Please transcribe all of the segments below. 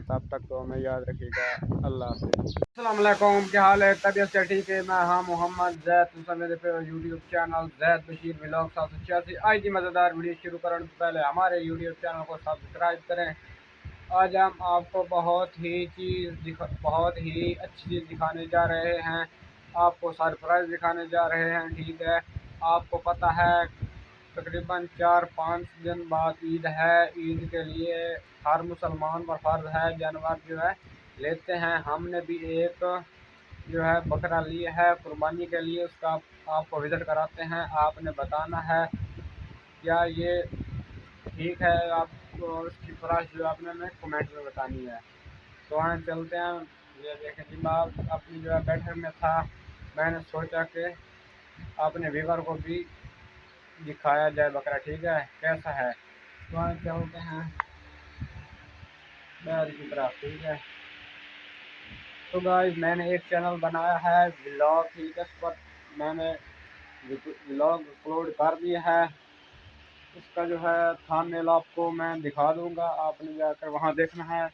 तब तक तो हमें याद रखिएगा। अल्लाह हाफ़िज़। अस्सलाम वालेकुम, क्या हाल है? तबीयत से ठीक है? मैं हाँ मोहम्मद जैद मेरे पे YouTube channel Zaid Bashir vlog 786। आज की मज़ेदार वीडियो शुरू करने से पहले हमारे यूट्यूब चैनल को सब्सक्राइब करें। आज हम आपको बहुत ही अच्छी चीज़ दिखाने जा रहे हैं। आपको सरप्राइज़ दिखाने जा रहे हैं, ठीक है। आपको पता है तकरीबन 4-5 दिन बाद ईद है। ईद के लिए हर मुसलमान पर फ़र्ज़ है जानवर जो है लेते हैं। हमने भी एक जो है बकरा लिए है कुर्बानी के लिए, उसका आपको विज़िट कराते हैं। आपने बताना है क्या ये ठीक है, आपको उसकी प्राइस जो आपने हमें कमेंट में बतानी है। तो वहाँ चलते हैं। ये देखें, दिमाग अपनी जो है बैठक में था, मैंने सोचा कि अपने व्यूवर को भी दिखाया जाए बकरा, ठीक है कैसा है। तो वहाँ चलते हैं बैल की तरफ, ठीक है। तो गाइस मैंने एक चैनल बनाया है व्लॉग, ठीक है। उस पर मैंने व्लॉग अपलोड कर दिया है। उसका जो है थंबनेल आपको मैं दिखा दूंगा, आपने जाकर वहाँ देखना है।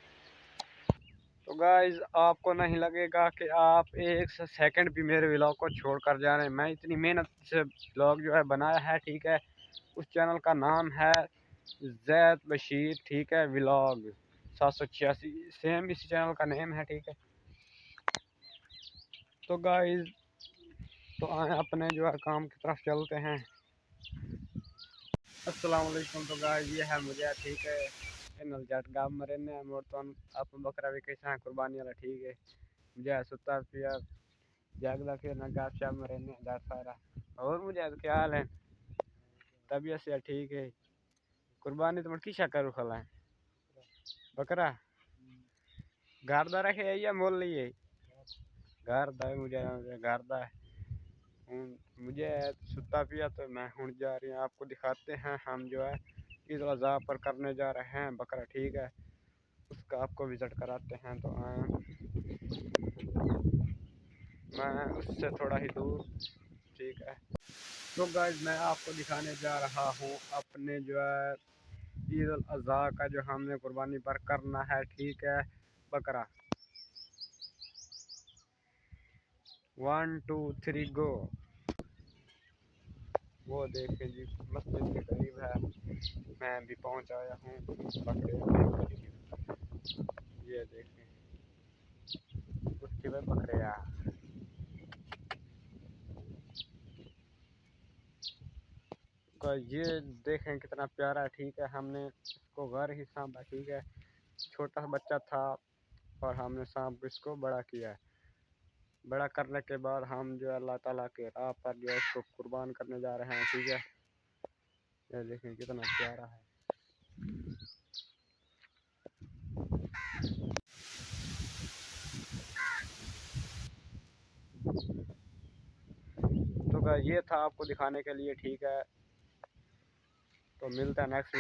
तो गाइस आपको नहीं लगेगा कि आप एक सेकंड भी मेरे व्लॉग को छोड़ कर जा रहे हैं। मैं इतनी मेहनत से व्लॉग जो है बनाया है, ठीक है। उस चैनल का नाम है जैद बशीर, ठीक है, व्लॉग 786, सेम इस चैनल का नेम है, ठीक है। तो गाइस तो आए अपने जो है काम की तरफ चलते हैं। अस्सलाम वालेकुम। तो गाइस ये है मुझे, ठीक है, इनल जट गाँव में रहने हैं मोर तो आप बकरा भी कैसा है कुर्बानी वाला, ठीक है। मुझे सुता पिया जागदा फिर ना गाँव शाम में रहने हैं सारा। और मुझे क्या हाल है? तबीयत से ठीक है। कुर्बानी तो मैं किसा करूँ खला है बकरा घर दा रखे है या मोल लिए घर दा मुझे घर दा मुझे सुता पिया। तो मैं हूँ जा रही हूँ, आपको दिखाते हैं। हम जो है ईद उल अज़हा पर करने जा रहे हैं बकरा, ठीक है। उसका आपको विज़िट कराते हैं। तो मैं उससे थोड़ा ही दूर, ठीक है। तो गाइस मैं आपको दिखाने जा रहा हूँ अपने जो है ईद उल अज़हा का जो हमने कुर्बानी पर करना है, ठीक है, बकरा। 1 2 3 गो। वो देखे जी मस्जिद के करीब है, मैं भी पहुंच आया हूँ बकरे के करीब। ये देखें उसके बाद बकरे का ये देखें कितना प्यारा है, ठीक है। हमने इसको घर ही सांभा, ठीक है। छोटा बच्चा था और हमने सांप इसको बड़ा किया है। बड़ा करने के बाद हम जो है अल्लाह ताला के राह पर जो है इसको कुर्बान करने जा रहे हैं, ठीक है। ये देखें कितना प्यारा है। तो ये था आपको दिखाने के लिए, ठीक है। तो मिलता है नेक्स्ट